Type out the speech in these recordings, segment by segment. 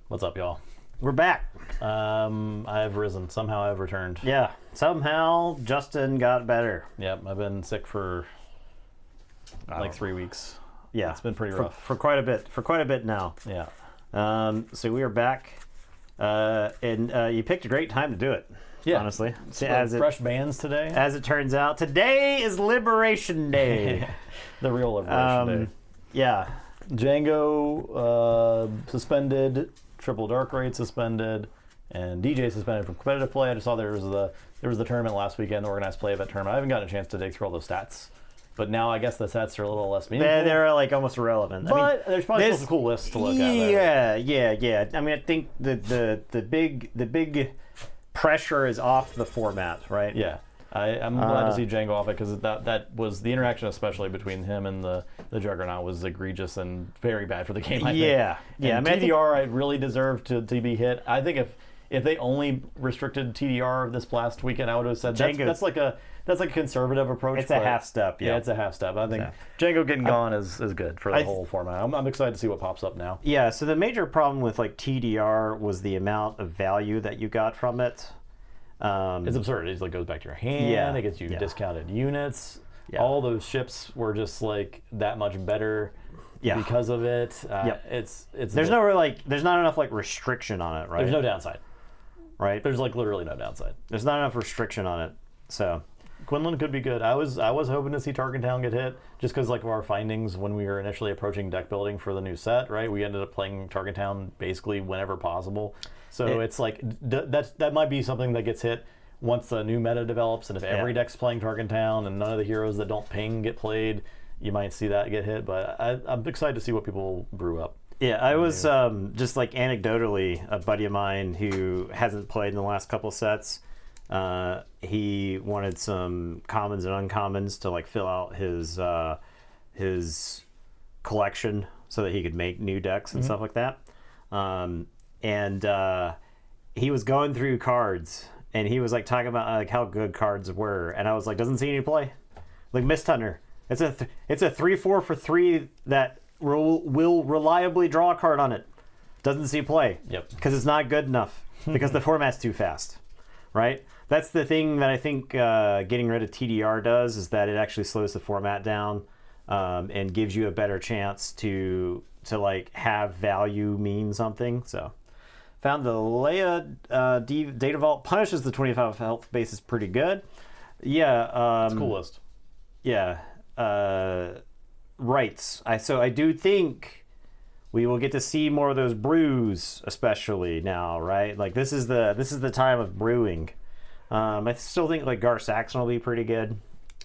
What's up, y'all? We're back. I've risen. Somehow I've returned. Yeah. Somehow Justin got better. Yep, I've been sick for like 3 weeks. Yeah. It's been pretty rough. For quite a bit. For quite a bit now. Yeah. So we are back. And you picked a great time to do it. Yeah. Honestly. Fresh bands today. As it turns out, today is Liberation Day. The real Liberation Day. Yeah. Django suspended, Triple Dark Raid suspended, and DJ suspended from competitive play. I just saw there was the tournament last weekend, the organized play event tournament. I haven't gotten a chance to dig through all those stats, but now I guess the stats are a little less meaningful. They're like almost irrelevant. But there's probably still some cool lists to look at. Yeah. I mean, I think the big pressure is off the format, right? Yeah. I'm glad to see Django off it because that was the interaction, especially between him and the Juggernaut, was egregious and very bad for the game. I think. Yeah. And I mean, TDR, I really deserved to be hit. I think if they only restricted TDR this last weekend, I would have said that's like a conservative approach. It's a half step. Yeah, it's a half step. I think Django getting gone is good for the whole format. I'm excited to see what pops up now. Yeah. So the major problem with like TDR was the amount of value that you got from it. It's absurd. It like goes back to your hand. Yeah, it gets you discounted units. Yeah. All those ships were just like that much better because of it. It's there's not enough like restriction on it, right? There's no downside, right? There's like literally no downside. There's not enough restriction on it. So Quinlan could be good. I was hoping to see Tarkin Town get hit just because like of our findings when we were initially approaching deck building for the new set. Right, we ended up playing Tarkin Town basically whenever possible. So it's like that might be something that gets hit once the new meta develops, and if every deck's playing Tarkin Town and none of the heroes that don't ping get played, you might see that get hit. But I'm excited to see what people brew up. Yeah, I was just like anecdotally, a buddy of mine who hasn't played in the last couple sets, he wanted some commons and uncommons to like fill out his collection so that he could make new decks and stuff like that. And he was going through cards, and he was like talking about like how good cards were, and I was like, doesn't see any play. Like Mist Hunter, it's a 3/4 for 3 that will reliably draw a card on it. Doesn't see play. Yep. Because it's not good enough. Because the format's too fast, right? That's the thing that I think getting rid of TDR does, is that it actually slows the format down and gives you a better chance to like have value mean something. So found the Leia Data Vault punishes the 25 health base is pretty good. Yeah. It's a cool list. Yeah. Rights. So I do think we will get to see more of those brews, especially now, right? Like this is the time of brewing. I still think like Gar Saxon will be pretty good.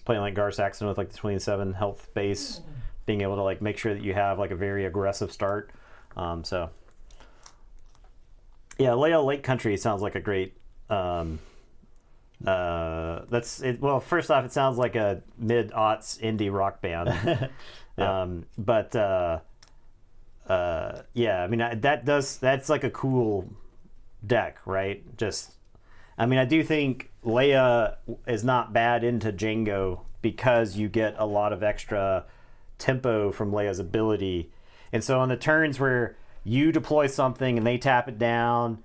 Playing like Gar Saxon with like the 27 health base, being able to like make sure that you have like a very aggressive start. So yeah, Leia Lake Country sounds like a great. That's it. Well, first off, it sounds like a mid-aughts indie rock band. Yeah, I mean that's like a cool deck, right? I mean, I do think Leia is not bad into Django because you get a lot of extra tempo from Leia's ability, and so on the turns where you deploy something and they tap it down,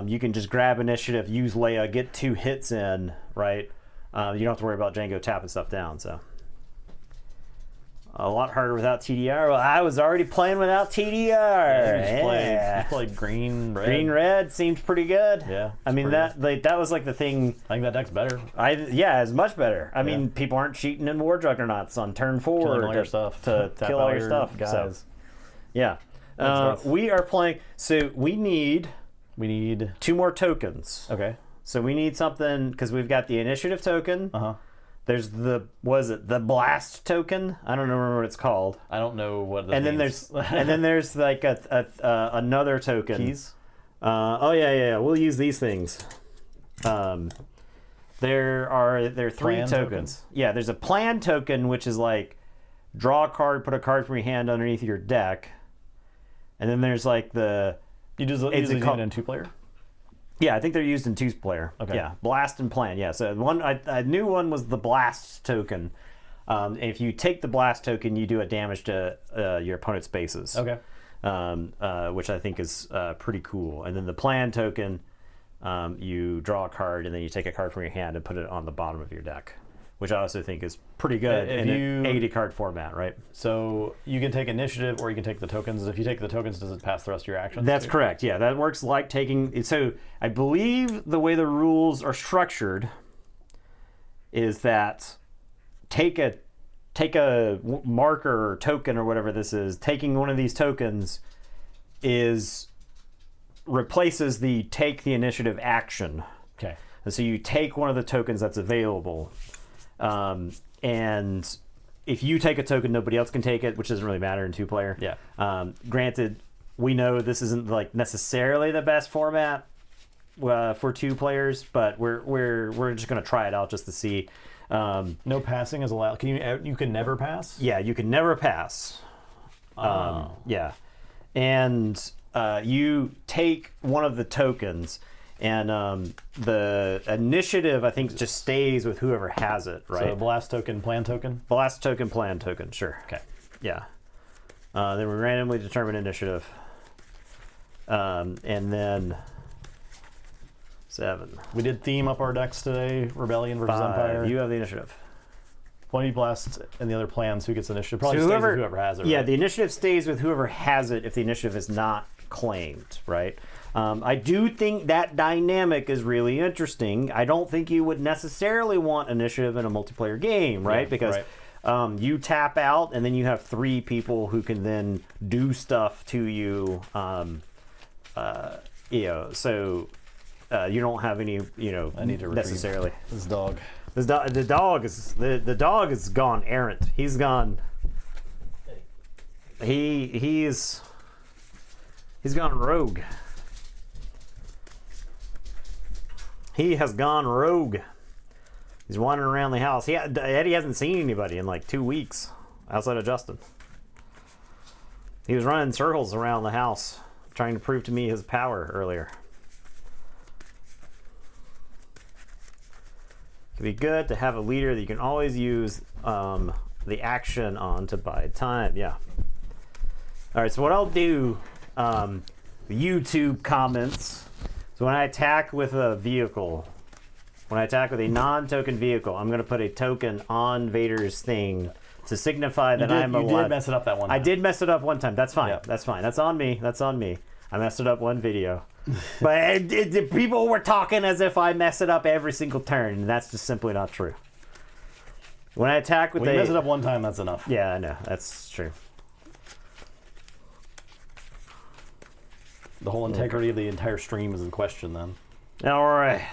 you can just grab initiative, use Leia, get 2 hits in, right? You don't have to worry about Django tapping stuff down, so. A lot harder without TDR. Well, I was already playing without TDR. You played green, red. Green, red seems pretty good. Yeah. I mean, that was like the thing. I think that deck's better. It's much better. I mean, people aren't cheating in War Juggernauts on turn 4 Killing all your stuff. to kill all your stuff. Guys. So, yeah. We are playing. So we need 2 more tokens. Okay. So we need something, because we've got the initiative token. There's the blast token. I don't remember what it's called. I don't know what. And then there's like another token. Keys. Yeah. We'll use these things. There are 3 Plan tokens. Yeah, there's a plan token, which is like draw a card, put a card from your hand underneath your deck, and then there's like the. You just use it in 2-player. Yeah, I think they're used in 2-player. Okay. Yeah, blast and plan. Yeah, so a new one was the blast token. If you take the blast token, you do a damage to your opponent's bases. Okay. which I think is pretty cool. And then the plan token, you draw a card and then you take a card from your hand and put it on the bottom of your deck, which I also think is pretty good in an 80 card format, right? So you can take initiative or you can take the tokens. If you take the tokens, does it pass the rest of your actions? That's correct. Yeah, that works like taking. So I believe the way the rules are structured is that take a marker or token or whatever this is. Taking one of these tokens replaces the take the initiative action. Okay. And so you take one of the tokens that's available. And if you take a token, nobody else can take it, which doesn't really matter in 2-player. Yeah. Granted, we know this isn't like necessarily the best format for 2 players, but we're just going to try it out just to see. No passing is allowed. You can never pass? Yeah, you can never pass. Yeah. And you take one of the tokens. And the initiative, I think, just stays with whoever has it, right? So blast token, plan token? Blast token, plan token, sure. Okay. Yeah. Then we randomly determine initiative. And then 7. We did theme up our decks today, Rebellion versus 5. Empire. You have the initiative. One you blast and the other plans, who gets initiative? Probably So stays with whoever has it, Yeah, right? the initiative stays with whoever has it if the initiative is not claimed, right? I do think that dynamic is really interesting. I don't think you would necessarily want initiative in a multiplayer game, right? Yeah, because right. You tap out and then you have 3 people who can then do stuff to you. So you don't have any, I need to retrieve necessarily. this dog. The dog is gone errant. He's gone. He's gone rogue. He has gone rogue. He's wandering around the house. Eddie hasn't seen anybody in like 2 weeks outside of Justin. He was running circles around the house trying to prove to me his power earlier. It'd be good to have a leader that you can always use the action on to bide time. Yeah. All right, so what I'll do, YouTube comments. So when I attack with a vehicle, when I attack with a non-token vehicle, I'm going to put a token on Vader's thing to signify that I'm alive. You did mess it up that one time. I did mess it up one time. That's fine. Yep. That's fine. That's on me. That's on me. I messed it up one video. But people were talking as if I mess it up every single turn, and that's just simply not true. When I attack with when you mess it up one time, that's enough. Yeah, I know. That's true. The whole integrity of the entire stream is in question then. All right.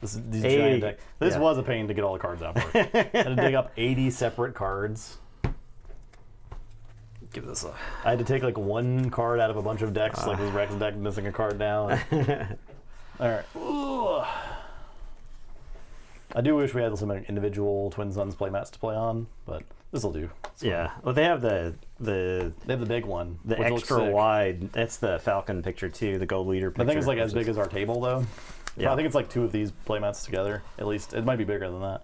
These giant deck. This was a pain to get all the cards out for. I had to dig up 80 separate cards. Give this a... I had to take like one card out of a bunch of decks, like this Rex deck missing a card now. All right. Ugh. I do wish we had some individual Twin Suns playmats to play on, but this will do. Yeah. Well, they have the They have the big one, the which looks extra sick. wide. That's the Falcon picture too. The gold leader picture. I think it's like as big as our table though. Yeah. I think it's like 2 of these playmats together. At least it might be bigger than that.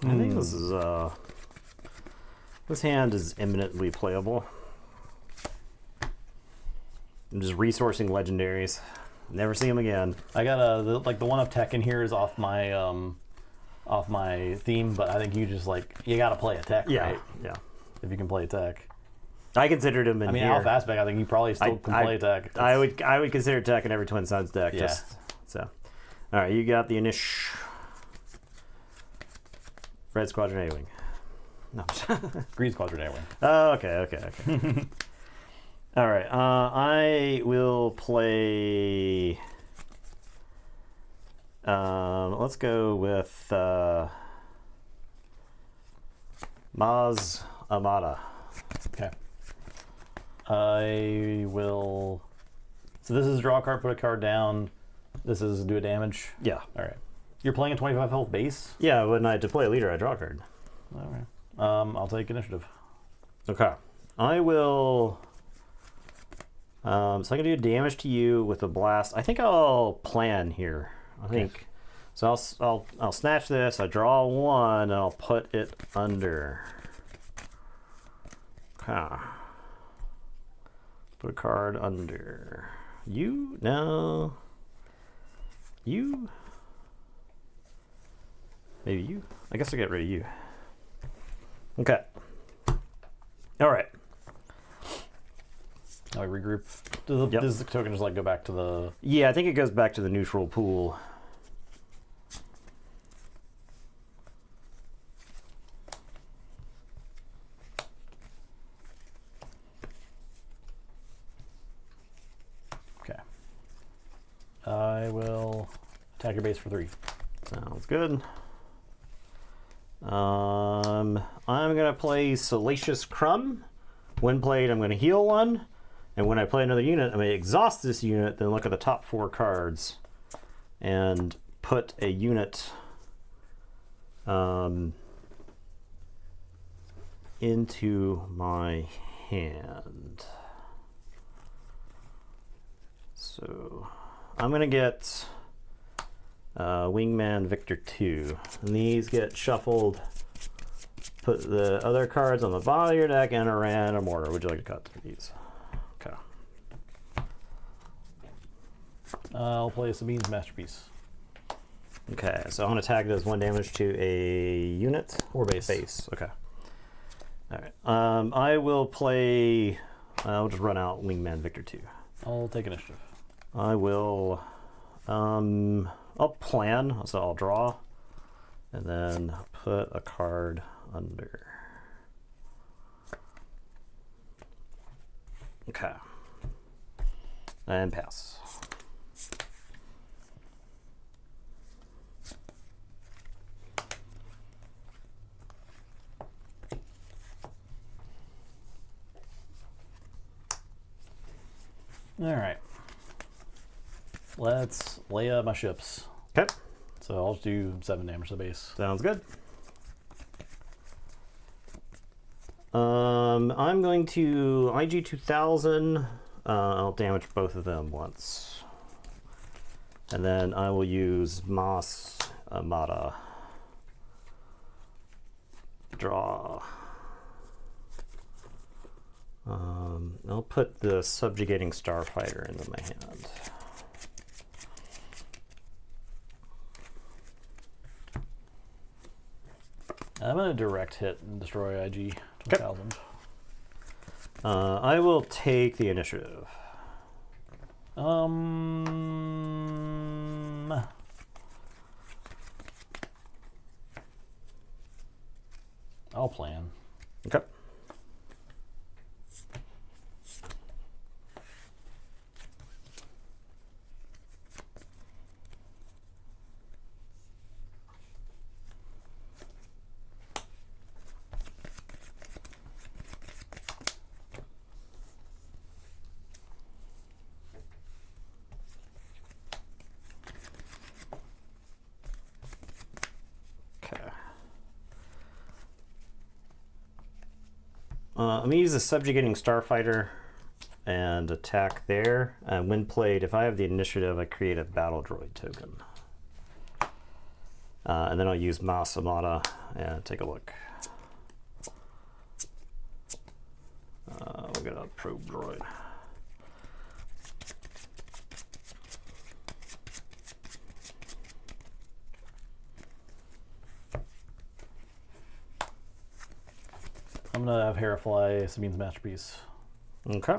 I think this is this hand is eminently playable. I'm just resourcing legendaries. Never see them again. I got the one of tech in here is off my theme, but I think you just you gotta play a tech, Yeah. right? Yeah. If you can play a tech. I considered him in I mean, here. Alpha Aspect, I think you probably still can play a tech. I would consider tech in every Twin Suns deck. Yeah. Just so. All right, you got the Inish. Red Squadron A-Wing. No. Green Squadron A-Wing. Oh, okay. All right, I will play. Let's go with Maz Amata. Okay. I will. So this is draw a card, put a card down. This is do a damage. Yeah. All right. You're playing a 25 health base. Yeah, when I deploy a leader, I draw a card. All right. I'll take initiative. Okay. I will. So I can do damage to you with a blast. I think I'll plan here. I think. So I'll snatch this. I draw 1, and I'll put it under. Okay. Put a card under. You? No. You? Maybe you? I guess I'll get rid of you. Okay. All right. Now we regroup. Yep. Does the token just like go back to the... Yeah, I think it goes back to the neutral pool. Okay. I will attack your base for 3. Sounds good. I'm gonna play Salacious Crumb. When played, I'm gonna heal 1, and when I play another unit, I'm gonna exhaust this unit. Then look at the top 4 cards, and put a unit into my hand. So I'm gonna get Wingman Victor 2. And these get shuffled. Put the other cards on the bottom of your deck in a random order. Would you like to cut through these? Okay. I'll play Sabine's Masterpiece. Okay, so I'm going to tag does 1 damage to a unit. Or base. Base, okay. Alright. I will play... I'll just run out Wingman Victor 2. I'll take initiative. I will... I'll plan, so I'll draw. And then put a card under. Okay. And pass. All right. Let's lay up my ships. Okay. So I'll just do 7 damage to the base. Sounds good. I'm going to IG 2000. I'll damage both of them once. And then I will use Moss Amata. Draw. I'll put the Subjugating Starfighter into my hand. I'm going to direct hit and destroy IG 2000. I will take the initiative. I'll plan. Okay. I'm going to use the Subjugating Starfighter and attack there. When played, if I have the initiative, I create a Battle Droid token. And then I'll use Moss Amata and take a look. We'll get a Probe Droid. I'm going to have Hera fly Sabine's Masterpiece. Okay.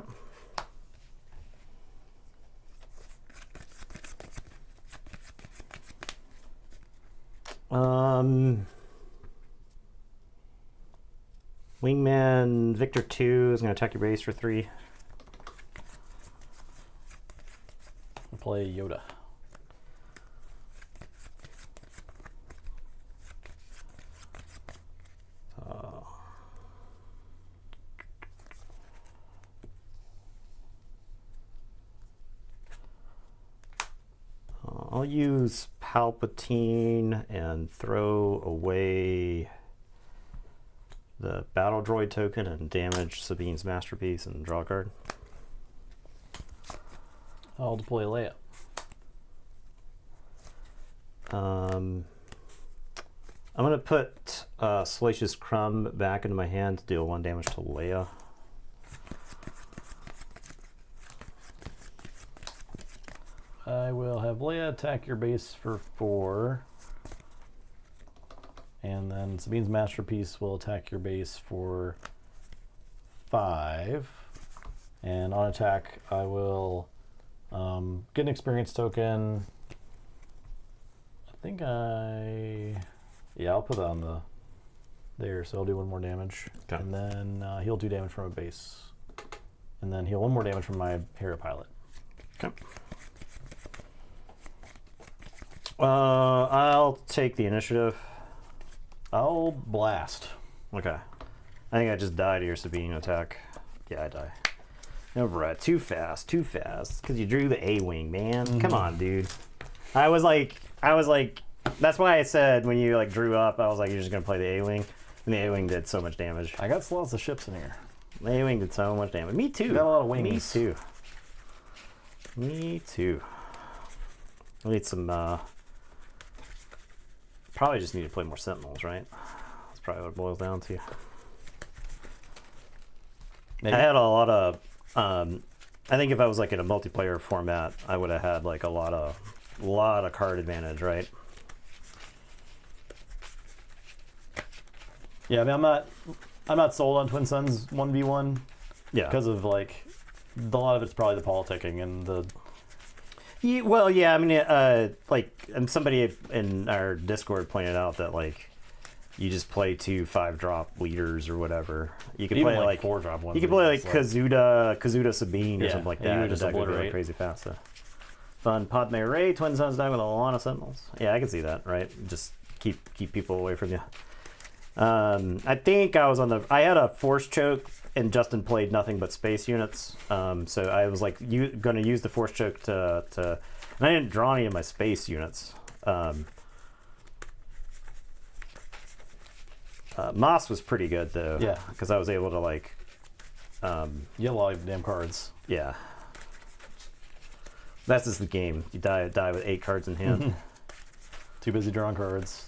Wingman Victor 2 is going to attack your base for 3. I'll play Yoda. I'll use Palpatine and throw away the Battle Droid token and damage Sabine's Masterpiece and draw a card. I'll deploy Leia. I'm going to put Salacious Crumb back into my hand to deal 1 damage to Leia. I will have Leia attack your base for 4. And then Sabine's Masterpiece will attack your base for 5. And on attack, I will get an experience token. I'll put that on there, so I'll do 1 more damage. Okay. And then he'll do damage from a base. And then he'll 1 more damage from my Hero Pilot. Okay. I'll take the initiative. I'll blast. Okay. I think I just died to your Sabine attack. Yeah, I die. No, Brett, too fast. Because you drew the A-wing, man. Come on, dude. I was like, that's why I said when you like drew up, I was like, you're just gonna play the A-wing, and the A-wing did so much damage. I got lots of ships in here. The A-wing did so much damage. Me too. You got a lot of wings. Me too. I need some. Probably just need to play more Sentinels, right? That's probably what it boils down to. Maybe. I had a lot of. I think if I was like in a multiplayer format, I would have had like a lot of card advantage, right? Yeah, I mean, I'm not sold on Twin Suns 1v1 Yeah. because of like a lot of it's probably the politicking and the. Yeah, well, yeah. I mean, and somebody in our Discord pointed out that like you just play 2 5-drop leaders or whatever. You could Even play like like 4-drop ones. you could play like Kazuda Sabine or Yeah, something like yeah, that. you And just the deck would go obliterate. crazy fast. So. Fun. Padme Ray, Twin Suns die with a lot of Sentinels. Yeah, I can see that. Right, just keep people away from you. I think I was I had a Force Choke, and Justin played nothing but space units. So I was like, going to use the Force Choke to, and I didn't draw any of my space units. Moss was pretty good though. Yeah. Because I was able to like, You have a lot of damn cards. yeah. That's just the game. You die with 8 cards in hand. Too busy drawing cards.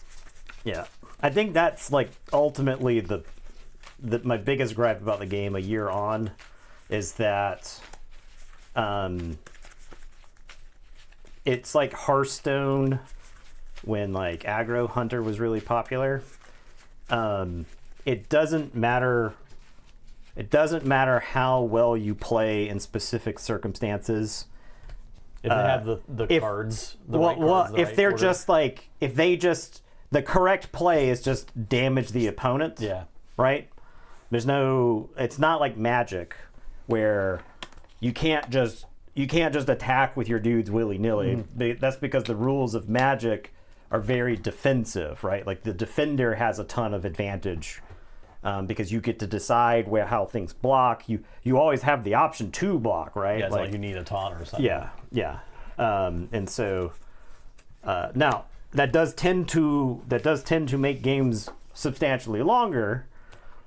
Yeah, I think that's like ultimately the my biggest gripe about the game a year on is that it's like Hearthstone when like Aggro Hunter was really popular. It doesn't matter. It doesn't matter how well you play in specific circumstances. If they have the cards, the right cards, the if right they're order. just like the correct play is just damage the opponent. Yeah. Right? It's not like Magic where you can't just attack with your dudes willy-nilly. That's because the rules of Magic are very defensive, right? Like the defender has a ton of advantage because you get to decide how things block. You always have the option to block, right? Yeah, it's like you need a taunt or something. Yeah. And so now that does tend to make games substantially longer.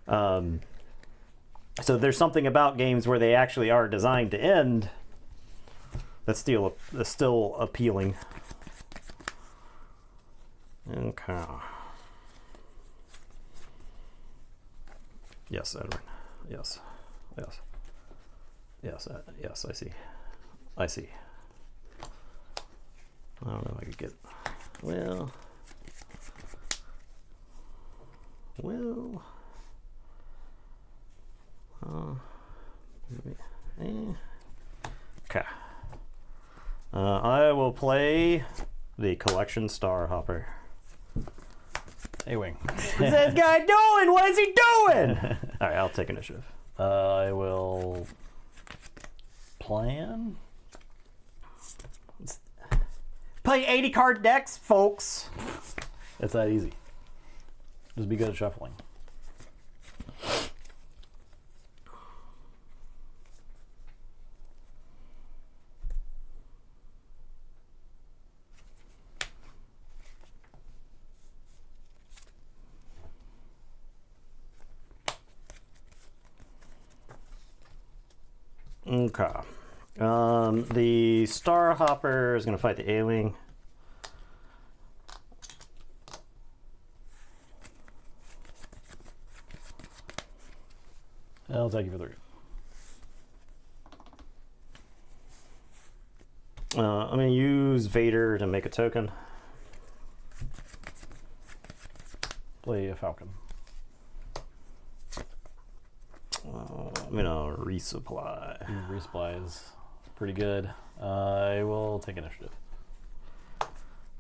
So there's something about games where they actually are designed to end that's still appealing. Okay. Yes, Edward. Yes. Yes, I see. I don't know if I could get. Well. Okay. I will play the Collection Star Hopper. A-Wing. What's this guy doing? What is he doing? All right, I'll take initiative. I will plan. Play 80 card decks, folks. It's that easy. Just be good at shuffling. Okay. The Star Hopper is going to fight the A-Wing. I'll take you for 3. I'm going to use Vader to make a token. Play a Falcon. I'm going to resupply. Resupply is pretty good. I will take initiative.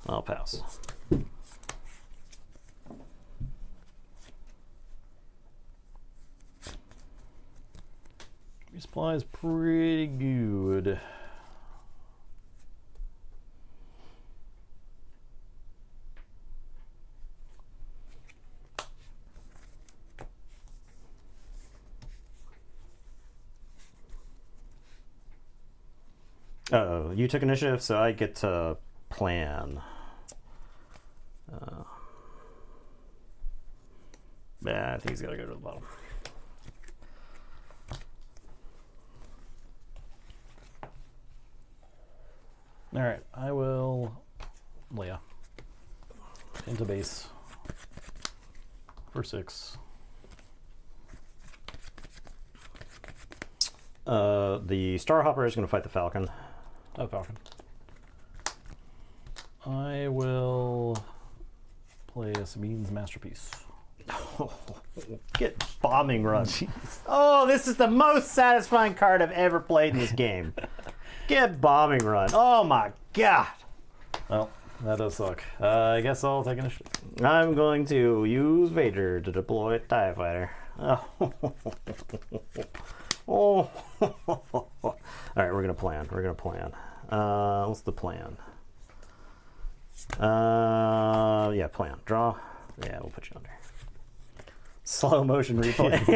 I'll pass. Resupply is pretty good. Oh, you took initiative, so I get to plan. Yeah, I think he's got to go to the bottom. All right, I will Leia into base for 6. The Starhopper is going to fight the Falcon. Oh, Falcon. I will play a Sabine's Masterpiece. Get bombing run. Oh, this is the most satisfying card I've ever played in this game. Get bombing run. Oh my god. Well, that does suck. I guess I'll take initiative. I'm going to use Vader to deploy TIE Fighter. Oh. Oh. All right, we're gonna plan. What's the plan? Yeah, plan. Draw. Yeah, we'll put you under. Slow motion replay.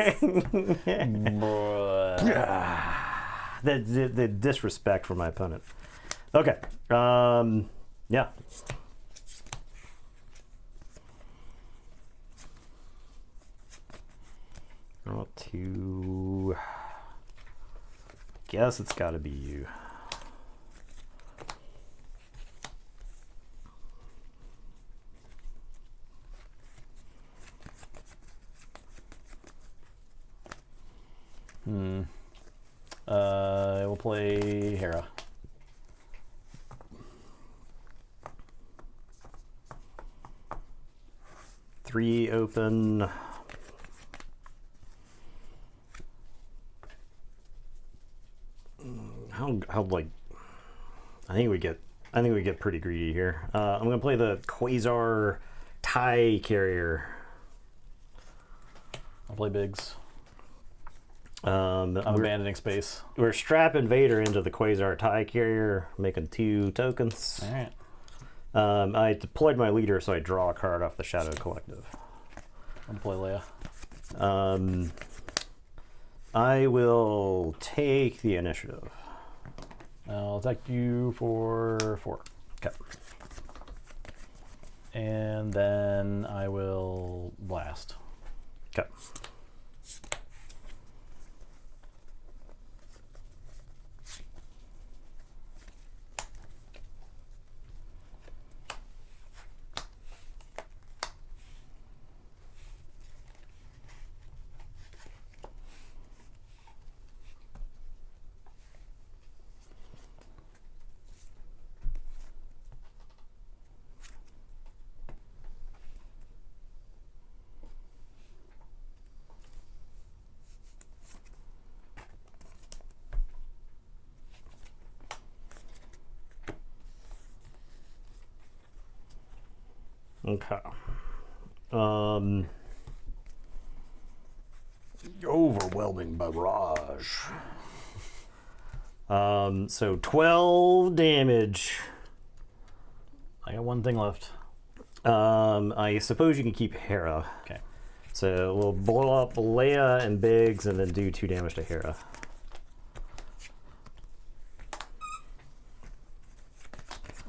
the disrespect for my opponent. Okay. Yeah. Draw 2. Guess it's got to be you. I will play Hera. Three open. How like? I think we get pretty greedy here. I'm gonna play the Quasar TIE Carrier. I'll play Biggs. I'm abandoning space. We're strapping Vader into the Quasar TIE Carrier, making 2 tokens. All right. I deployed my leader, so I draw a card off the Shadow Collective. I'll play Leia. I will take the initiative. I'll attack you for 4. Okay. And then I will blast. Okay. Okay. Overwhelming barrage. So 12 damage. I got 1 thing left. I suppose you can keep Hera. Okay. So we'll blow up Leia and Biggs and then do 2 damage to Hera.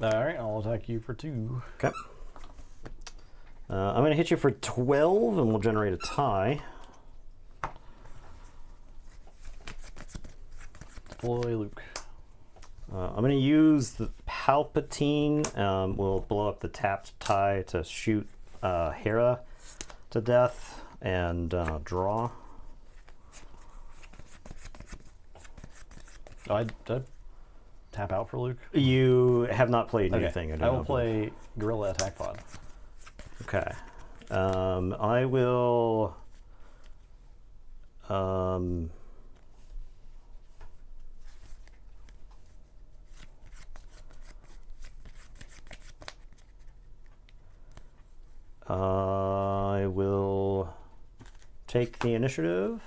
All right, I'll attack you for 2. Okay. I'm going to hit you for 12 and we'll generate a tie. Deploy Luke. I'm going to use the Palpatine. We'll blow up the tapped tie to shoot Hera to death and draw. Oh, tap out for Luke? You have not played Okay. anything. I will play Gorilla Attack Pod. Okay. I will. I will take the initiative.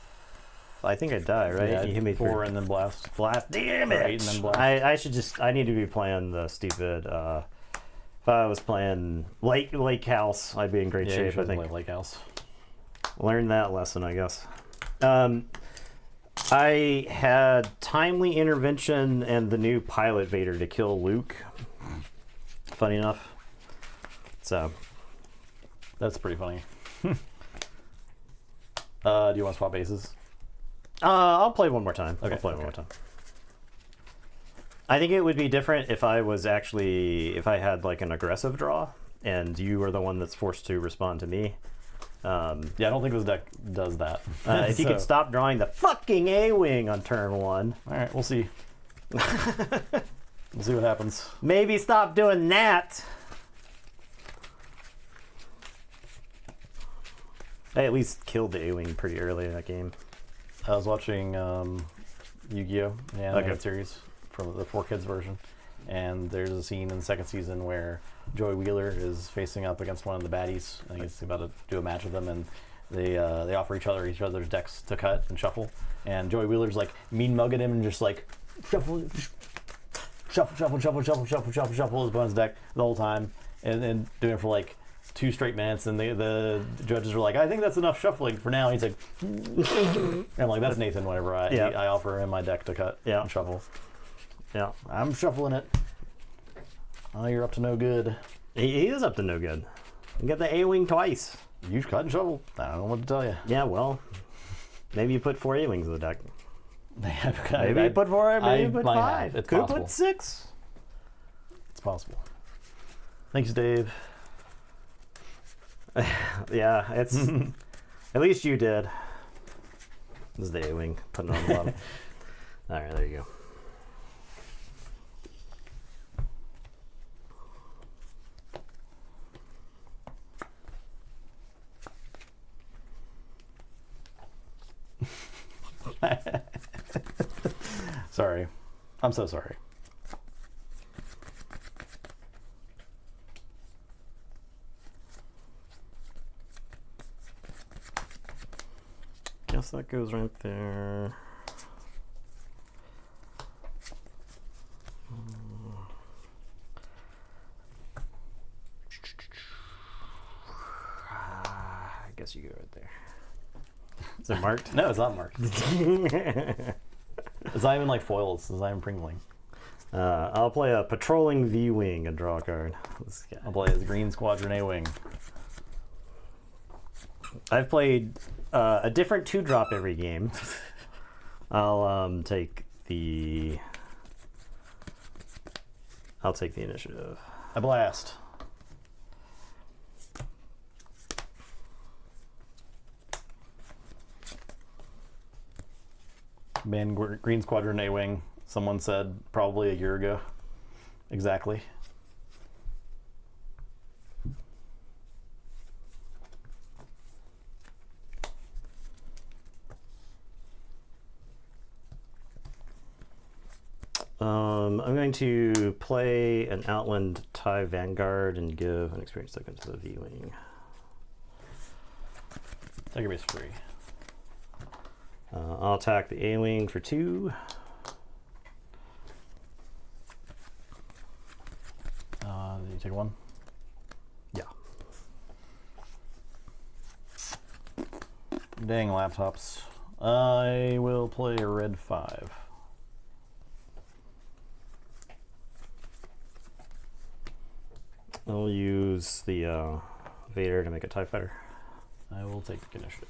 I think I die, right? Yeah, you hit me 4 through. and then blast. Blast. Damn Or it! 8 and then blast. I should just. I need to be playing the stupid. If I was playing Lake House, I'd be in great Yeah, you shape. I should think. play Lake House. Learn that lesson, I guess. I had timely intervention and the new pilot Vader to kill Luke. Funny enough. So, That's pretty funny. Do you want to swap bases? I'll play one more time. Okay, I'll play one okay. more time. I think it would be different if I had like an aggressive draw and you are the one that's forced to respond to me. Yeah, I don't think this deck does that. If you could stop drawing the fucking A-Wing on turn 1. All right, we'll see. We'll see what happens. Maybe stop doing that. I at least killed the A-Wing pretty early in that game. I was watching Yu-Gi-Oh! The animated Okay. series from the 4Kids version, and there's a scene in the second season where Joey Wheeler is facing up against one of the baddies. I think he's about to do a match with them, and they offer each other's decks to cut and shuffle. And Joey Wheeler's like mean mugging him and just like shuffle his opponent's deck the whole time, and doing it for like 2 straight minutes. And the judges are like, I think that's enough shuffling for now. And he's like, and I'm like, that's Nathan. Whenever I offer him my deck to cut and shuffle. Yeah. I'm shuffling it. Oh, you're up to no good. He is up to no good. You got the A-Wing twice. You cut and shovel. I don't know what to tell you. Yeah, well, maybe you put 4 A-Wings in the deck. Maybe I you put 4, maybe you put might 5. have. It's Could possible. put 6. It's possible. Thanks, Dave. Yeah, it's at least you did. This is the A-Wing putting it on the bottom. All right, there you go. Sorry. I'm so sorry. Guess that goes right there. I guess you go right there. Is it marked? No, it's not marked. It's not even like foils. It's not even Pringling. I'll play a patrolling V-Wing and draw a card. I'll play as Green Squadron A-Wing. I've played a different 2-drop every game. I'll take the initiative. I blast. Man, Green Squadron A-Wing. Someone said probably a year ago. Exactly. I'm going to play an Outland TIE Vanguard and give an experience token to the V-Wing. Take a base 3. I'll attack the A-Wing for 2. You take 1? Yeah. Dang laptops. I will play a red 5. I'll use the Vader to make a TIE Fighter. I will take initiative.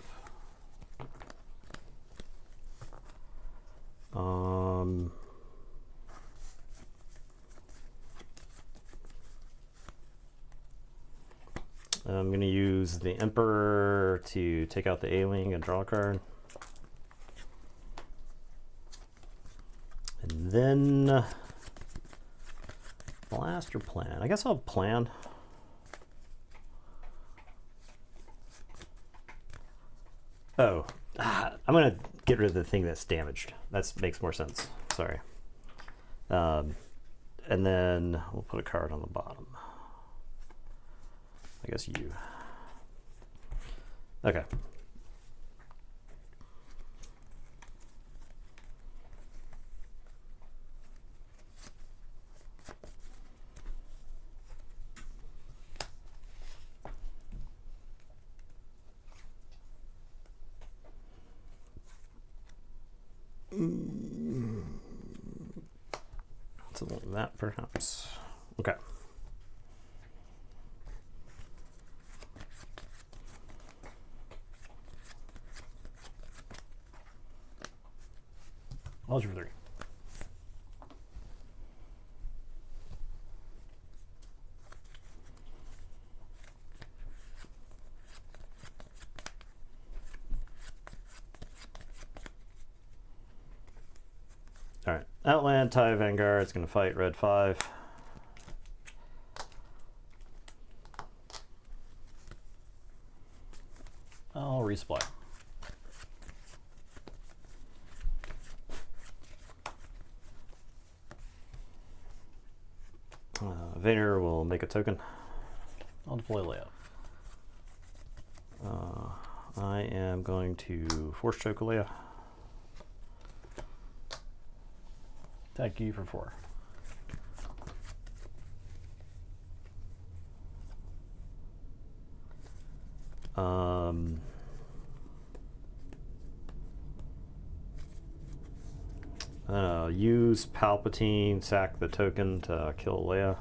I'm going to use the Emperor to take out the A-Wing and draw a card. And then Blast or plan? I guess I'll plan. Oh, I'm gonna get rid of the thing that's damaged. That makes more sense. Sorry. And then we'll put a card on the bottom. I guess you. Okay. Something like that, perhaps. Okay. I'll shoot for 3. All right. Outland, TIE Vanguard. It's going to fight red 5. I'll resupply. Vader will make a token. I'll deploy Leia. I am going to Force Choke Leia. Attack you for 4. Use Palpatine, sack the token to kill Leia.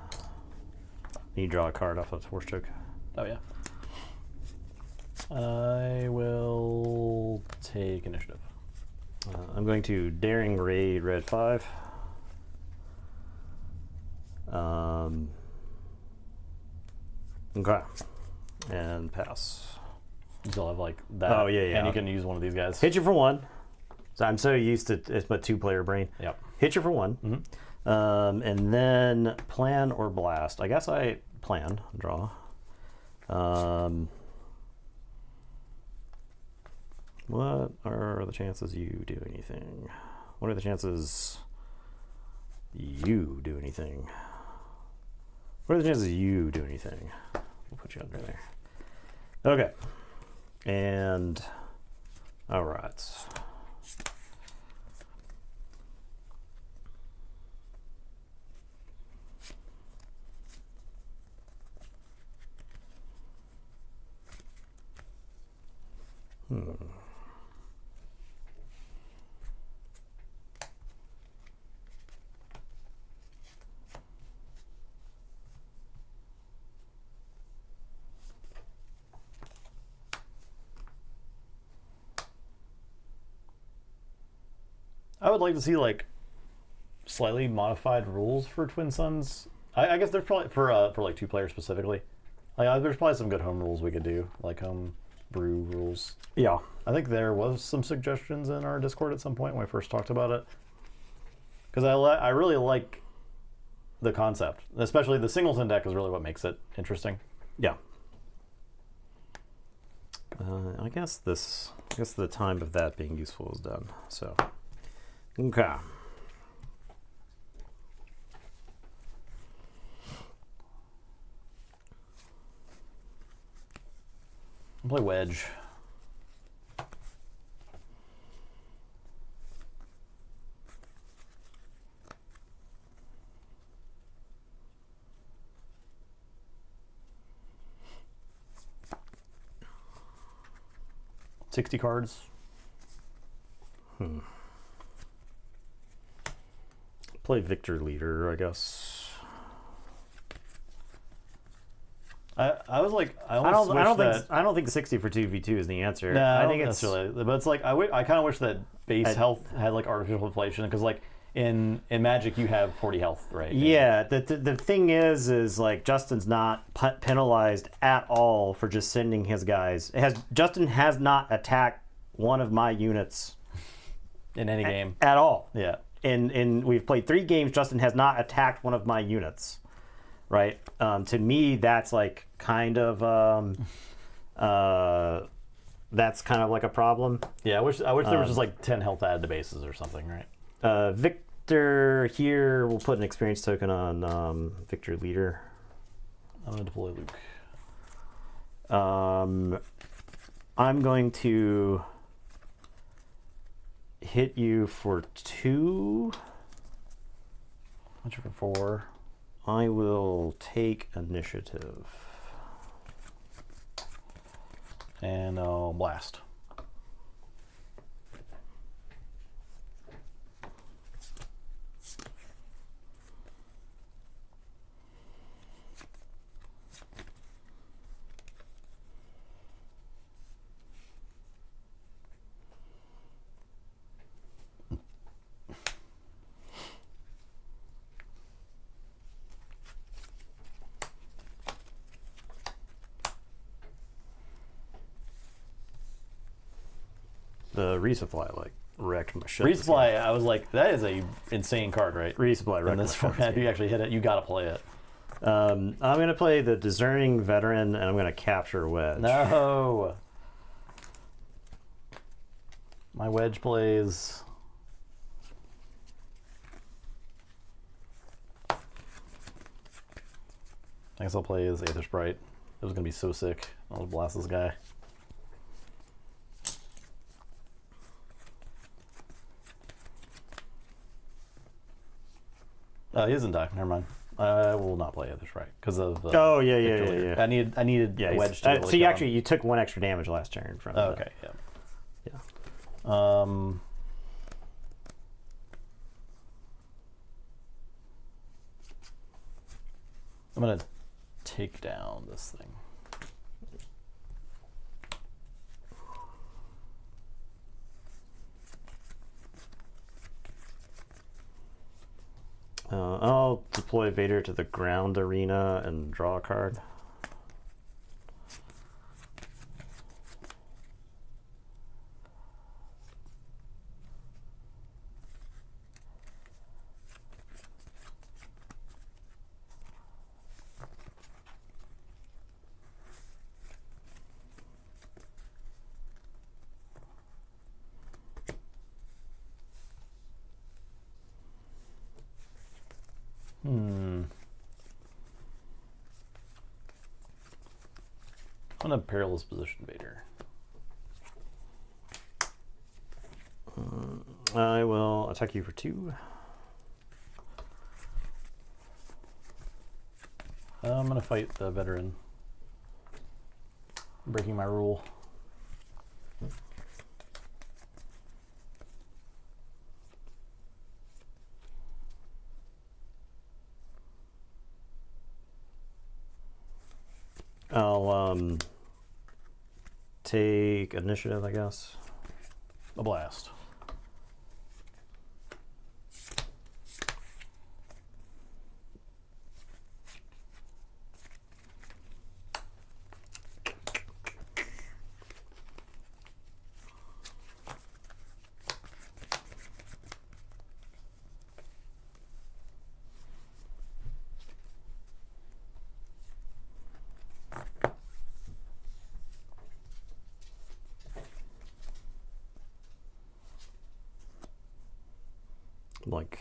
You draw a card off of Force Choke. Oh, yeah. I will take initiative. I'm going to Daring Raid red 5. Okay. And pass. You still have like that. Oh, yeah. And you can use one of these guys. Hit you for 1. So I'm so used to it's my 2-player brain. Yep. Hit you for 1. Mm-hmm. And then plan or blast. I guess I plan, draw. What are the chances you do anything? What are the chances you do anything? What are the chances you do anything? We'll put you under there. Okay. And all right. I would like to see like slightly modified rules for Twin Suns. I guess there's probably for like 2 players specifically. Like there's probably some good home rules we could do, like home brew rules. Yeah. I think there was some suggestions in our Discord at some point when we first talked about it. Because I really like the concept, especially the Singleton deck is really what makes it interesting. Yeah. I guess the time of that being useful is done. So, okay. I'll play Wedge. $60 cards. Play Victor Leader, I guess. I was like, I don't think 60 for 2v2 is the answer. No, I I think think it's necessarily. But it's like I kind of wish that base health had like artificial inflation because like in Magic you have 40 health, right? Yeah. The thing is like Justin's not penalized at all for just sending his guys. Justin has not attacked one of my units in any game at all. Yeah. And we've played 3 games. Justin has not attacked one of my units. right? To me, that's like kind of that's kind of like a problem. Yeah, I wish there was just like 10 health added to bases or something, right? Victor here, we'll put an experience token on Victor leader. I'm gonna deploy Luke. I'm going to hit you for 2. What's your for 4? I will take initiative. And I'll blast. The resupply like wrecked my shit. Resupply, I was like, that is a insane card, right? Resupply wrecked In my this shit. format, if you actually hit it, you gotta play it. I'm gonna play the discerning veteran, and I'm gonna capture Wedge. No. My Wedge plays. I guess I'll play as Aether Sprite. It was gonna be so sick. I'll blast this guy. He doesn't die. Never mind. I will not play Aether Sprite because of. Oh yeah. I needed a Wedge to. So you actually took 1 extra damage last turn from. Oh, okay. Yeah. Yeah. I'm gonna take down this thing. I'll deploy Vader to the ground arena and draw a card. I'm gonna Perilous Position Vader. I will attack you for 2. I'm gonna fight the veteran. Breaking my rule. I'll take initiative, I guess. A blast. Like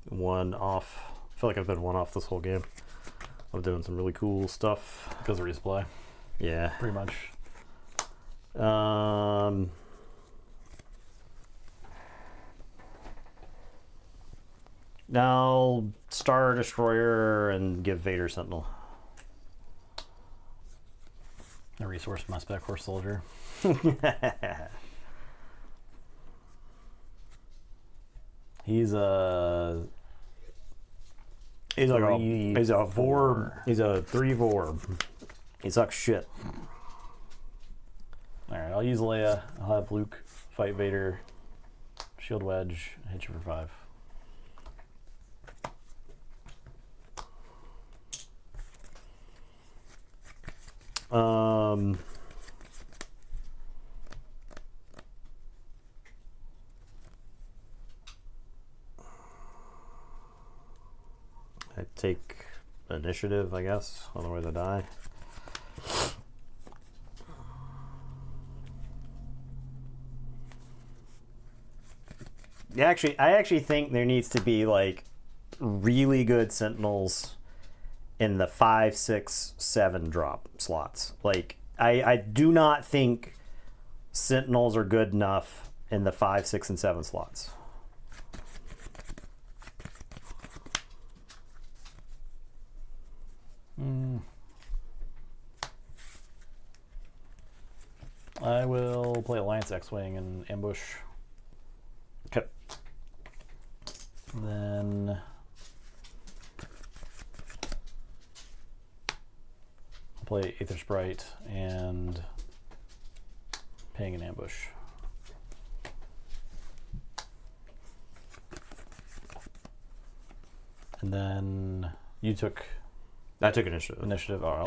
1 off. I feel like I've been 1 off this whole game. I'm doing some really cool stuff. Because of resupply, Yeah. pretty much. Now Star Destroyer and give Vader Sentinel. I resourced my Spec Horse Soldier. He's a. He's like a Three, he's a four. Vorb. He's a 3 Vorb. He sucks shit. Alright, I'll use Leia. I'll have Luke fight Vader. Shield Wedge. Hit you for 5. I take initiative, I guess. Otherwise I die. I actually think there needs to be like really good sentinels in the 5, 6, 7 drop slots. Like I do not think sentinels are good enough in the 5, 6, and 7 slots. I will play Alliance X-Wing and ambush. Okay. Then I'll play Aether Sprite and Ping and ambush. And then you took I took initiative. Oh,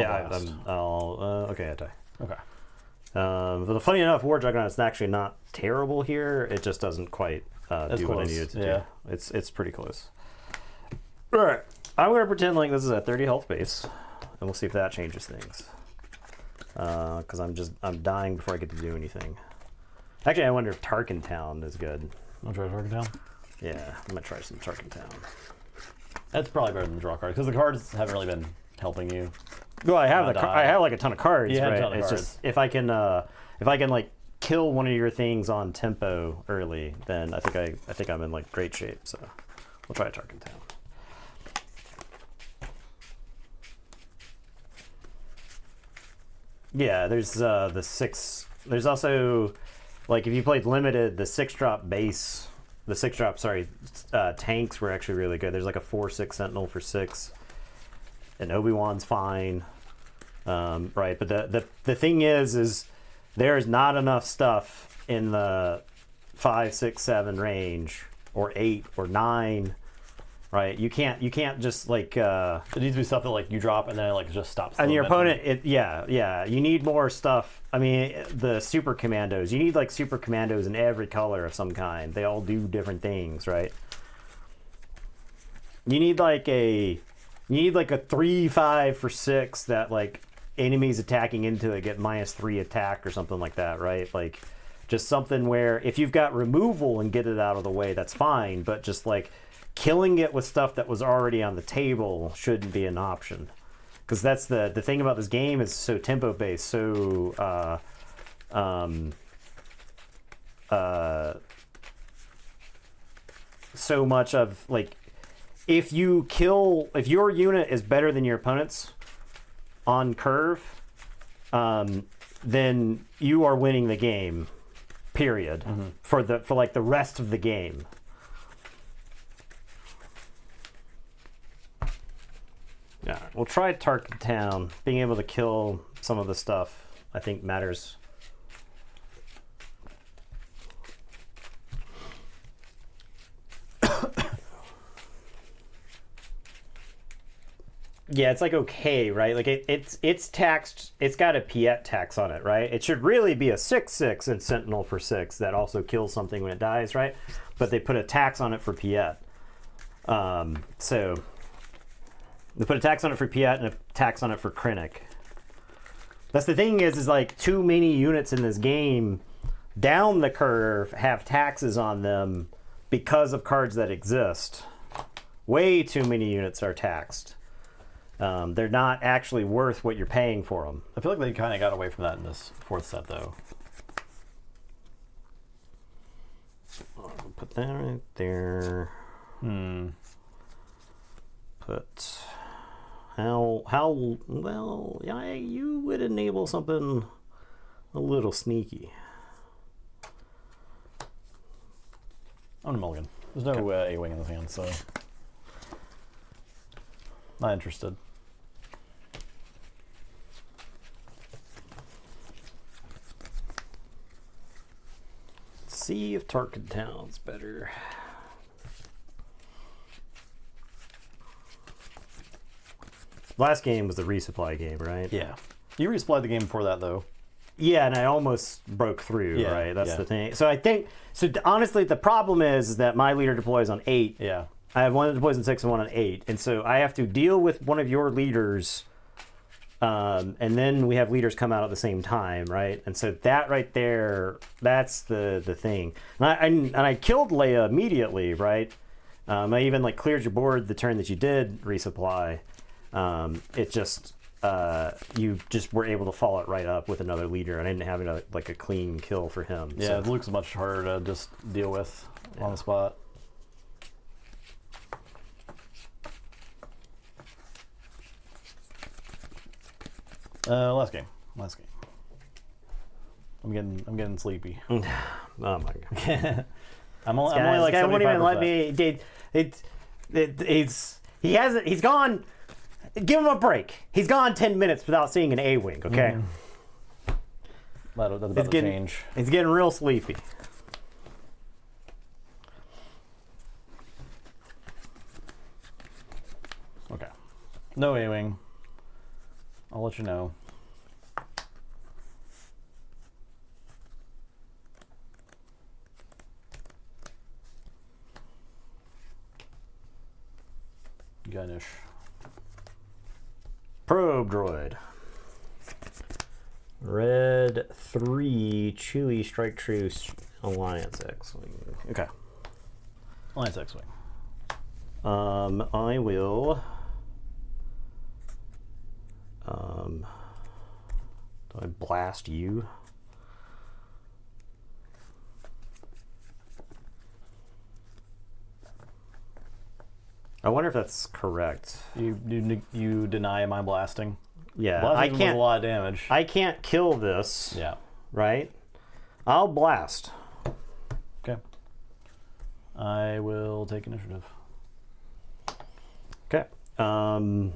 Okay, I die. Okay. But funny enough, War Juggernaut's actually not terrible here. It just doesn't quite do what I needed to do. It's pretty close. All right, I'm gonna pretend like this is a 30 health base, and we'll see if that changes things. Because I'm dying before I get to do anything. Actually, I wonder if Tarkin Town is good. Want to try Tarkin Town? Yeah, I'm gonna try some Tarkin Town. That's probably better than the draw card because the cards haven't really been helping you. Well, I have I have like a ton of cards, You have right? a ton of It's cards. just if I can like kill one of your things on tempo early, then I think I'm in like great shape. So we'll try Tarkin Town. Yeah, there's the 6. There's also like if you played limited, the 6-drop base. The 6-drop, tanks were actually really good. There's like a 4/6 Sentinel for 6, and Obi-Wan's fine, right? But the thing is there is not enough stuff in the 5, 6, 7 range, or 8 or 9, right? You can't just like. It needs to be stuff that like you drop and then it like just stops. And your opponent, you need more stuff. I mean, the super commandos. You need like super commandos in every color of some kind. They all do different things, right? You need like a 3/5 for 6 that like enemies attacking into it get -3 attack or something like that, right? Like just something where if you've got removal and get it out of the way, that's fine. But just like killing it with stuff that was already on the table shouldn't be an option. Because that's the thing about this game is so tempo based, so so much of like if your unit is better than your opponent's on curve, then you are winning the game. Period. For like the rest of the game. Yeah, we'll try Tarkin Town. Being able to kill some of the stuff, I think, matters. Yeah, it's like okay, right? Like it's taxed. It's got a Piet tax on it, right? It should really be a 6/6 and Sentinel for 6 that also kills something when it dies, right? But they put a tax on it for Piet. So they put a tax on it for Piet and a tax on it for Krennic. That's the thing is like too many units in this game down the curve have taxes on them because of cards that exist. Way too many units are taxed. They're not actually worth what you're paying for them. I feel like they kind of got away from that in this 4th set, though. I'll put that right there. Put how well? Yeah, you would enable something a little sneaky. I'm a mulligan. There's no A-wing in this hand, so not interested. See if Tarkin Town's better. Last game was the resupply game, right? Yeah. You resupplied the game before that, though. Yeah, and I almost broke through, Yeah, right? That's yeah. the thing. So I think, honestly, the problem is that my leader deploys on 8. Yeah. I have one at poison 6 and one at 8, and so I have to deal with one of your leaders, and then we have leaders come out at the same time, right? And so that right there, that's the thing. And I killed Leia immediately, right? I even like cleared your board the turn that you did resupply. It just you just were able to follow it right up with another leader, and I didn't have a clean kill for him. Yeah, so. Luke's much harder to just deal with on the spot. Last game. I'm getting sleepy. Oh my god. I'm only like guy won't even 75%. let me. He's gone. Give him a break. He's gone 10 minutes without seeing an A-wing. Okay. That's about to change. He's getting real sleepy. Okay. No A-wing. I'll let you know. Gunnish. Probe droid. Red 3 Chewie Strike Truce Alliance X-wing. Okay. Alliance X-wing. I will. Do I blast you? I wonder if that's correct. You deny my blasting? Yeah, Blasting I was can't. a lot of damage. I can't kill this. Yeah. Right. I'll blast. Okay. I will take initiative. Okay. I'm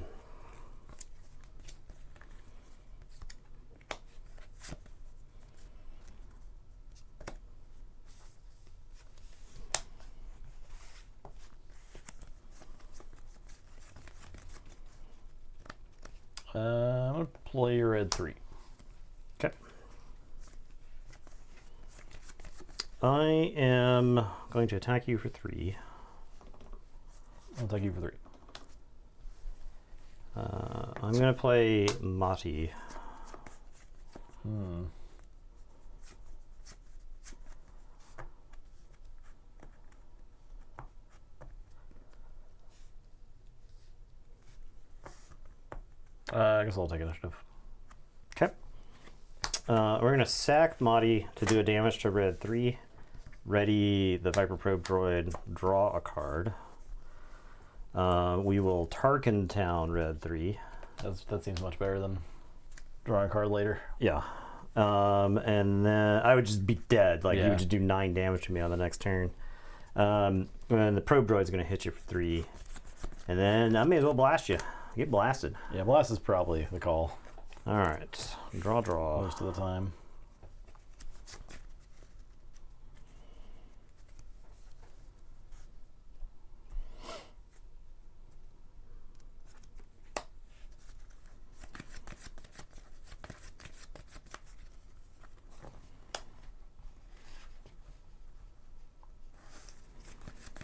gonna play red 3. Okay. I am going to attack you for 3. I'll take you for 3. I'm going to play Mati. I guess I'll take initiative. Okay. We're going to sack Mati to do a damage to red 3. Ready the Viper Probe droid, draw a card. We will Tarkin Town red 3. That seems much better than drawing a card later. Yeah. And then I would just be dead. Like, you Yeah. would just do 9 damage to me on the next turn. And the Probe droid's going to hit you for 3. And then I may as well blast you. Get blasted. Yeah, blast is probably the call All right. Draw. most of the time.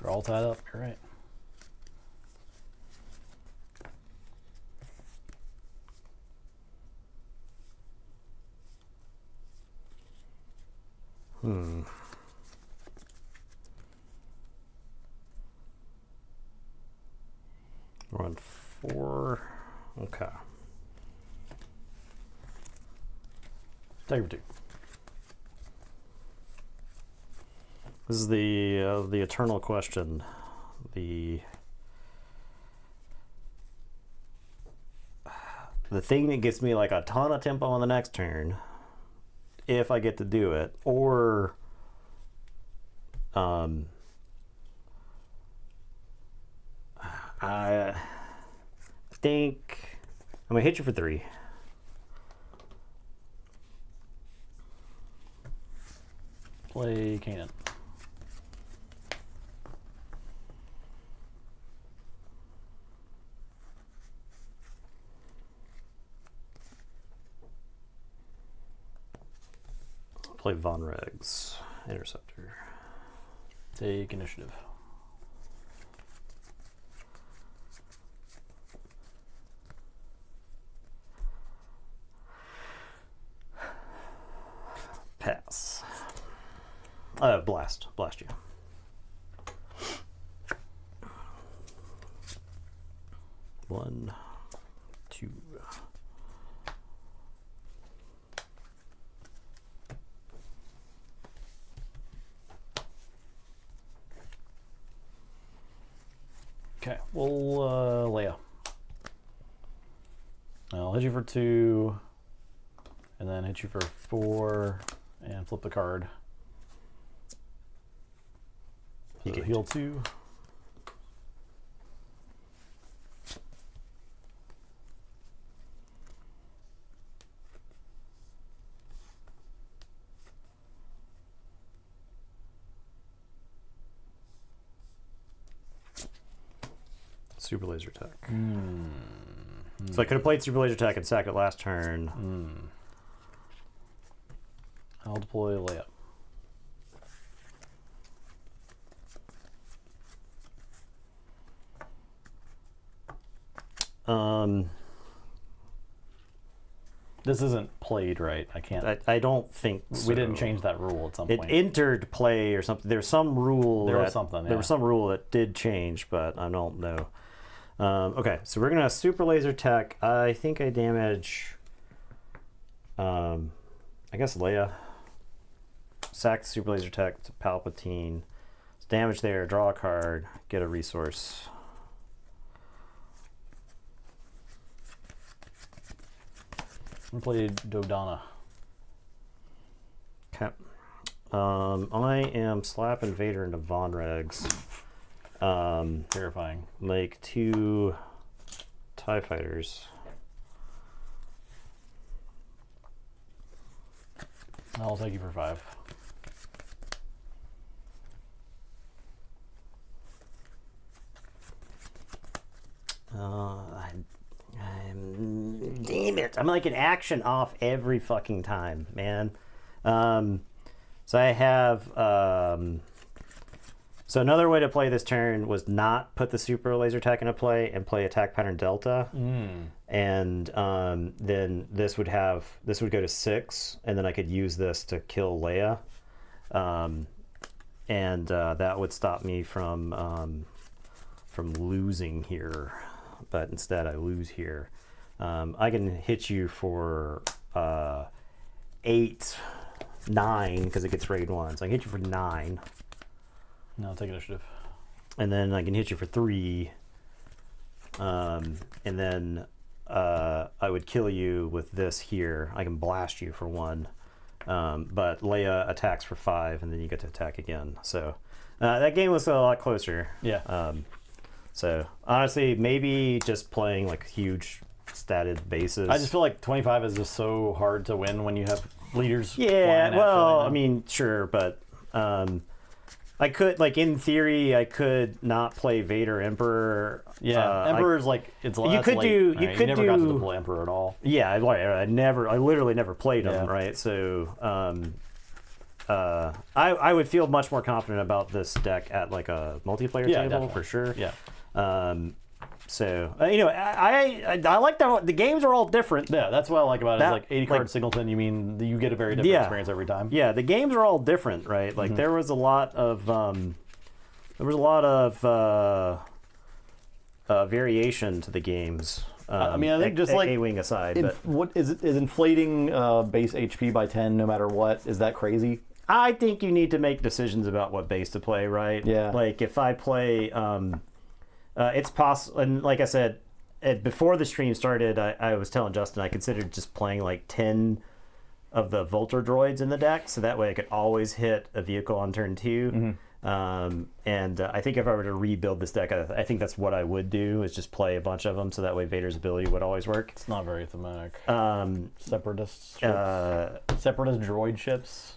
You're all tied up. You're right. We're on 4. Okay. Take for 2. This is the eternal question. The thing that gets me like a ton of tempo on the next turn, if I get to do it, or I think I'm gonna hit you for 3. Play Kanan. Play Von Regs, Interceptor. Take initiative. Blast you. One, two. Okay, we'll Leia. I'll hit you for 2, and then hit you for 4, and flip the card. You So get heal 2. Super laser attack. So I could have played super laser attack and sacked it last turn. I'll deploy Leia. This isn't played right. I can't. I don't think so. We didn't change that rule at some It point. entered play or something. There's some rule. There was something, There yeah. was some rule that did change, but I don't know. Okay, so we're gonna super laser tech. I think I damage. I guess Leia. Sack super laser tech to Palpatine. It's damage there. Draw a card. Get a resource. I played Dodonna. Okay. I am slapping Vader into Von Regs. Terrifying. Make 2 TIE fighters. I'll take you for 5. Damn it! I'm like an action off every fucking time, man. So I have. So another way to play this turn was not put the super laser attack into play and play attack pattern delta, and then this would go to 6, and then I could use this to kill Leia, and that would stop me from losing here. But instead I lose here. I can hit you for 8, 9 because it gets raid 1. So I can hit you for 9. No, I'll take initiative. And then I can hit you for 3. And then I would kill you with this here. I can blast you for 1. But Leia attacks for 5, and then you get to attack again. So that game was a lot closer. Yeah. So honestly, maybe just playing like huge statted bases. I just feel like 25 is just so hard to win when you have leaders. Yeah, flying at you, well, you know? I mean, sure, but I could, like, in theory, I could not play Vader Emperor. Yeah, Emperor's like it's less you could late, do- right? you could never got to do- deploy Emperor at all. Yeah, I literally never played him, Yeah. right? So I would feel much more confident about this deck at like a multiplayer Yeah, table definitely. for sure. Yeah. So I like that the games are all different. Yeah, that's what I like about it. That- Is like 80 card like- singleton, you mean you get a very different Yeah. experience every time. Yeah, the games are all different, right? Like there was a lot of variation to the games. I mean, I think just like A-wing aside, but what is inflating base HP by 10 no matter what? Is that crazy? I think you need to make decisions about what base to play, right? Yeah. Like if I play, it's possible, and like I said, before the stream started, I was telling Justin I considered just playing like 10 of the Volter droids in the deck, so that way I could always hit a vehicle on turn 2. And I think if I were to rebuild this deck, I think that's what I would do, is just play a bunch of them, so that way Vader's ability would always work. It's not very thematic. Separatist ships. Separatist droid ships.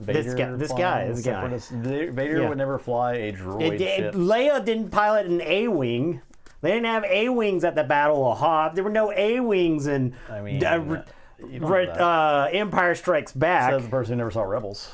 This guy. Vader would never fly a droid ship. Leia didn't pilot an A-wing. They didn't have A-wings at the Battle of Hoth. There were no A-wings in I mean, you don't know that. Empire Strikes Back. Says the person who never saw Rebels.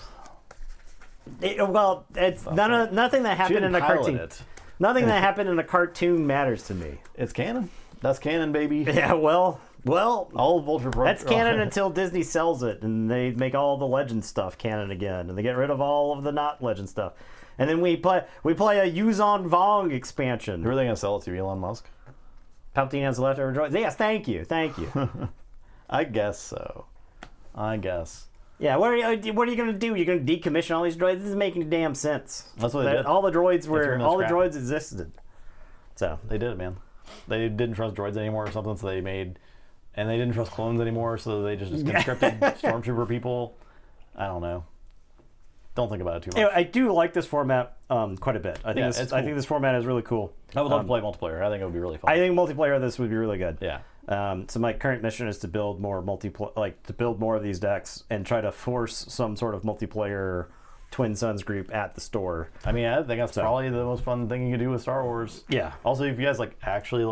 It's nothing that She happened didn't in a pilot cartoon. it. Nothing that happened in a cartoon matters to me. It's canon. That's canon, baby. Yeah, well, Well, All Vulture Pro. that's canon until Disney sells it and they make all the Legend stuff canon again, and they get rid of all of the not Legend stuff. And then we play a Yuzon Vong expansion. Who are they going to sell it to? Elon Musk? Palpatine has the leftover droids. Yes, thank you. I guess so. I guess. Yeah, what are you going to do? You're going to decommission all these droids? This is making damn sense. That's what they did. All the droids threw them in scrap. existed. So They did it, man. They didn't trust droids anymore or something, so they made... And they didn't trust clones anymore, so they just conscripted stormtrooper people. I don't know. Don't think about it too much. anyway, I do like this format quite a bit. I think it's I cool. think this format is really cool. I would love to play multiplayer. I think it would be really fun. I think multiplayer of this would be really good. Yeah. So my current mission is to build more to build more of these decks and try to force some sort of multiplayer Twin Suns group at the store. I mean, I think that's probably the most fun thing you can do with Star Wars. Yeah. Also, if you guys actually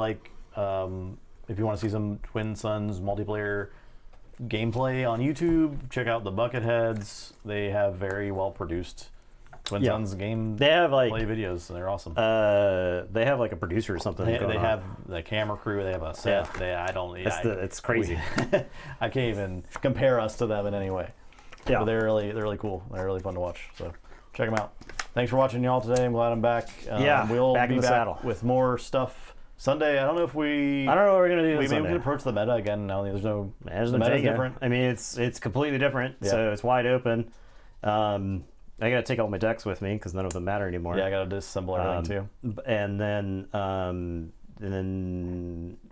if you want to see some Twin Suns multiplayer gameplay on YouTube, check out the Bucketheads. They have very well produced Twin Suns game They have play videos, and they're awesome. they have a producer or something. They going on. have the camera crew. They have a set. Yeah. It's crazy. I can't even compare us to them in any way. Yeah. But they're really cool. They're really fun to watch. So check them out. Thanks for watching, y'all, today. I'm glad I'm back. We'll back be in the back saddle with more stuff Sunday. I don't know what we're gonna do. Maybe we can approach the meta again. Now there's no. There's the no meta's Jenga. different. I mean, it's completely different. So it's wide open. I gotta take all my decks with me because none of them matter anymore. Yeah, I gotta disassemble everything too. And then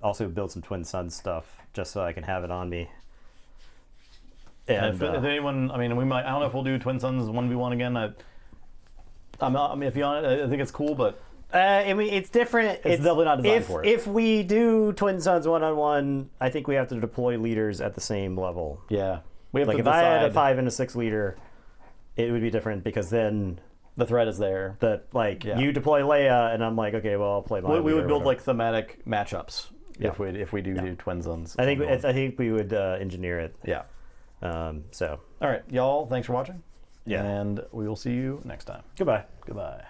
also build some Twin Suns stuff just so I can have it on me. And if anyone, I mean, we might. I don't know if we'll do Twin Suns 1v1 again. I mean, if you want, I think it's cool, but. I mean, it's different. It's definitely not designed for it. If we do Twin Suns 1-on-1, I think we have to deploy leaders at the same level. Yeah, we have to if decide. I had a 5 and a 6 leader, it would be different because then the threat is there. You deploy Leia, and I'm like, okay, well, I'll play my. We would build thematic matchups Yeah. if we do Twin Suns. I think we would engineer it. Yeah. So all right, y'all. Thanks for watching. Yeah. And we will see you next time. Goodbye. Goodbye.